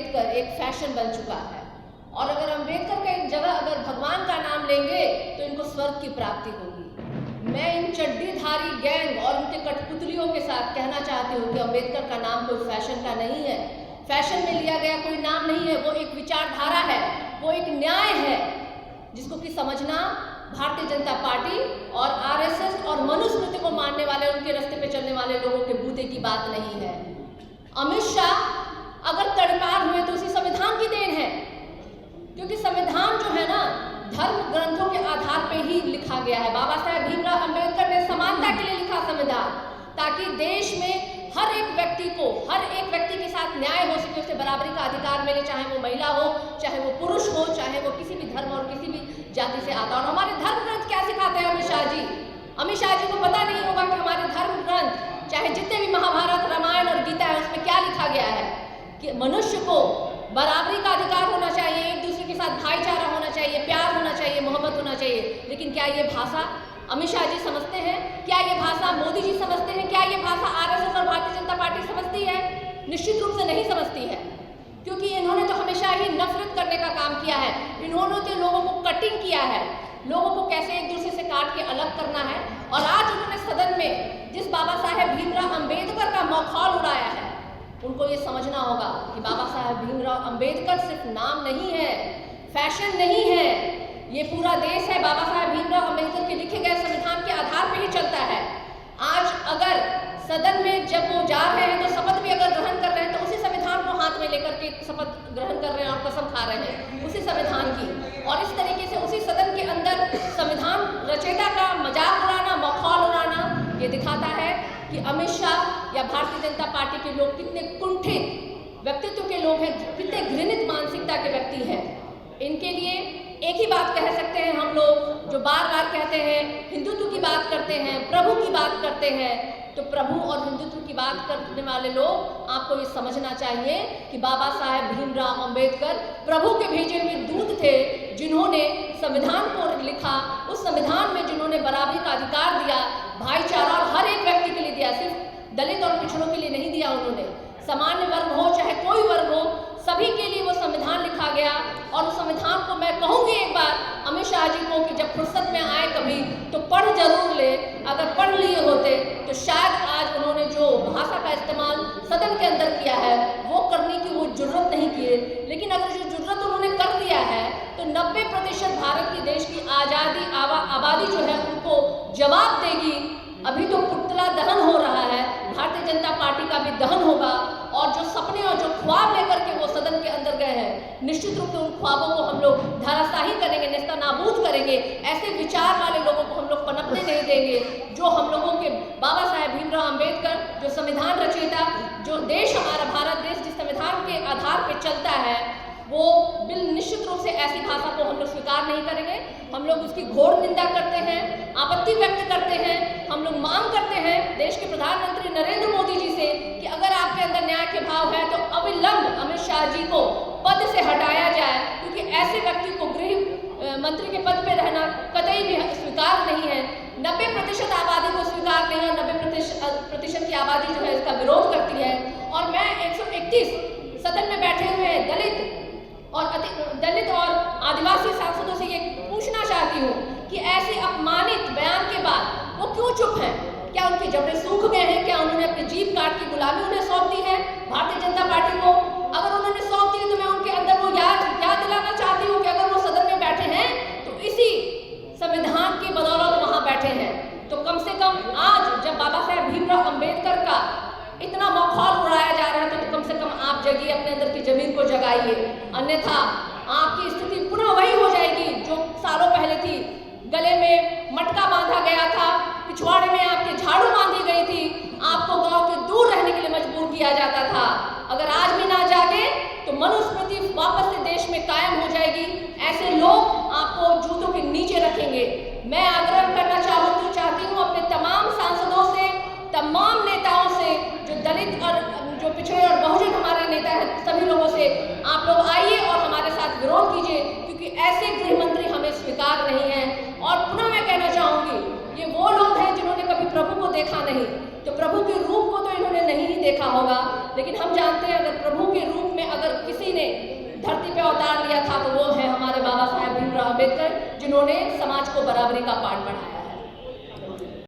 अम्बेडकर एक फैशन बन चुका है। और अगर अम्बेडकर के जगह अगर भगवान का नाम लेंगे तो इनको स्वर्ग की प्राप्ति होगी। मैं इन चड्डीधारी गैंग और उनके कठपुतलियों के साथ कहना चाहती हूँ कि अम्बेडकर का नाम कोई फैशन का नहीं है, फैशन में लिया गया कोई नाम नहीं है। वो एक विचारधारा है, वो एक न्याय है जिसको कि समझना भारतीय जनता पार्टी और आरएसएस और मनुस्मृति को मानने वाले, उनके रास्ते पे चलने वाले लोगों के बूते की बात नहीं है। अमित शाह अगर तड़पार हुए तो उसी संविधान की देन है, क्योंकि संविधान जो है ना धर्म ग्रंथों के आधार पे ही लिखा गया है। बाबा साहेब भीमराव अम्बेडकर ने समानता के लिए लिखा संविधान, ताकि देश में हर एक व्यक्ति के साथ न्याय हो सके, उसे बराबरी का अधिकार मिले, चाहे वो महिला हो, चाहे वो पुरुष हो, चाहे वो किसी भी धर्म और किसी भी जाति से आता हो। और हमारे धर्म ग्रंथ क्या सिखाते हैं अमित शाह जी? अमित शाह जी को पता नहीं होगा कि हमारे धर्म ग्रंथ, चाहे जितने भी महाभारत, रामायण और गीता है, उसमें क्या लिखा गया है कि मनुष्य को बराबरी का अधिकार होना चाहिए, एक दूसरे के साथ भाईचारा होना चाहिए, प्यार होना चाहिए, मोहब्बत होना चाहिए। लेकिन क्या ये भाषा अमित शाह जी समझते हैं? क्या ये भाषा मोदी जी समझते हैं? क्या ये भाषा आरएसएस और भारतीय जनता पार्टी समझती है? निश्चित रूप से नहीं समझती है, क्योंकि इन्होंने तो हमेशा ही नफरत करने का काम किया है। इन्होंने तो लोगों को कटिंग किया है, लोगों को कैसे एक दूसरे से काट के अलग करना है। और आज उन्होंने सदन में जिस बाबा साहेब भीमराव अम्बेडकर का मखौल उड़ाया है, उनको ये समझना होगा कि बाबा साहेब भीमराव अम्बेडकर सिर्फ नाम नहीं है, फैशन नहीं है, ये पूरा देश है। बाबा साहेब भीमराव अम्बेडकर के लिखे गए संविधान के आधार पर ही चलता है। आज अगर सदन में जब वो जा रहे हैं तो शपथ भी अगर ग्रहण कर रहे हैं तो उसी संविधान को हाथ में लेकर के शपथ ग्रहण कर रहे हैं और कसम खा रहे हैं उसी संविधान की। और इस तरीके से उसी सदन के अंदर संविधान रचयिता का मजाक उड़ाना, मखौल उड़ाना, ये दिखाता है कि अमित शाह या भारतीय जनता पार्टी के लोग कितने कुंठित व्यक्तित्व के लोग हैं, कितने घृणित मानसिकता के व्यक्ति हैं। इनके लिए एक ही बात कह सकते हैं हम लोग, जो बार बार कहते हैं, हिंदुत्व की बात करते हैं, प्रभु की बात करते हैं, तो प्रभु और हिंदुत्व की बात करने वाले लोग आपको ये समझना चाहिए कि बाबा साहेब भीमराव अम्बेडकर प्रभु के भेजे हुए दूत थे, जिन्होंने संविधान को लिखा। उस संविधान में जिन्होंने बराबरी का अधिकार दिया, भाईचारा और हर एक व्यक्ति के लिए दिया, सिर्फ दलित और पिछड़ों के लिए नहीं दिया उन्होंने। सामान्य वर्ग हो चाहे कोई वर्ग हो, सभी के लिए वो संविधान लिखा गया। और उस संविधान को मैं कहूँगी एक बार अमित शाह जी को कि जब फुर्सत में आए कभी तो पढ़ जरूर ले। अगर पढ़ लिए होते तो शायद आज उन्होंने जो भाषा का इस्तेमाल सदन के अंदर किया है वो करने की वो जरूरत नहीं की। लेकिन अगर जो जरूरत उन्होंने कर दिया है तो 90% भारत की देश की आबादी जो है उनको जवाब देगी। अभी तो पुतला दहन हो रहा है, भारतीय जनता पार्टी का भी दहन होगा। और जो सपने और जो ख्वाब लेकर के वो सदन के अंदर गए हैं, निश्चित रूप से उन ख्वाबों को हम लोग धराशाही करेंगे, नेस्तनाबूद करेंगे। ऐसे विचार वाले लोगों को हम लोग पनपने नहीं देंगे, जो हम लोगों के बाबा साहेब भीमराव अम्बेडकर, जो संविधान रचयिता, जो देश हमारा भारत देश जिस संविधान के आधार पर चलता है, वो निश्चित रूप से ऐसी भाषा को हम लोग स्वीकार नहीं करेंगे। हम लोग उसकी घोर निंदा करते हैं, आपत्ति व्यक्त करते हैं। हम लोग मांग करते हैं देश के प्रधानमंत्री नरेंद्र मोदी जी से कि अगर आपके अंदर न्याय के भाव है तो अविलंब अमित शाह जी को पद से हटाया जाए, क्योंकि ऐसे व्यक्ति को गृह मंत्री के पद पे रहना कतई भी स्वीकार नहीं है। 90% आबादी को स्वीकार नहीं है, 90% की आबादी जो है इसका विरोध करती है। और मैं 131 सदन में बैठे हुए दलित और आदिवासी सांसदों से ये पूछना चाहती हूँ कि ऐसे अपमानित बयान के बाद वो क्यों चुप हैं? क्या उनके जबड़े सूख गए हैं? क्या उन्होंने अपनी जीभ काट की गुलामी उन्हें सौंप दी है भारतीय जनता पार्टी को? अगर उन्होंने सौंप दी तो मैं उनके अंदर वो याद दिलाना चाहती हूँ कि अगर वो सदन में बैठे हैं तो इसी संविधान की बदौलत वहाँ बैठे हैं। तो कम से कम आज जब बाबा साहेब भीमराव अम्बेडकर का इतना मखौल उड़ाया जा रहा है तो कम से कम आप जगिए, अपने अंदर की जमीन को जगाइए, अन्यथा आपकी स्थिति पुनः वही हो जाएगी जो सालों पहले थी। गले में मटका बांधा गया था, पिछवाड़े में आपके झाड़ू बांधी गई थी, आपको गांव के दूर रहने के लिए मजबूर किया जाता था। अगर आज भी ना जागे तो मनुस्मृति वापस से देश में कायम हो जाएगी। ऐसे लोग आपको जूतों के नीचे रखेंगे। मैं आग्रह करना चाहती हूँ अपने तमाम सांसदों से, तमाम नेताओं से, जो दलित और जो पिछड़े और बहुजन हमारे नेता हैं, सभी लोगों से आप लोग आइए और हमारे साथ विरोध कीजिए, क्योंकि ऐसे गृह मंत्री हमें स्वीकार नहीं है। और पुनः मैं कहना चाहूँगी, ये वो लोग हैं जिन्होंने कभी प्रभु को देखा नहीं, तो प्रभु के रूप को तो इन्होंने नहीं ही देखा होगा, लेकिन हम जानते हैं अगर प्रभु के रूप में अगर किसी ने धरती पे अवतार लिया था तो वो है हमारे बाबा साहेब भीमराव अम्बेडकर, जिन्होंने समाज को बराबरी का पाठ पढ़ाया है।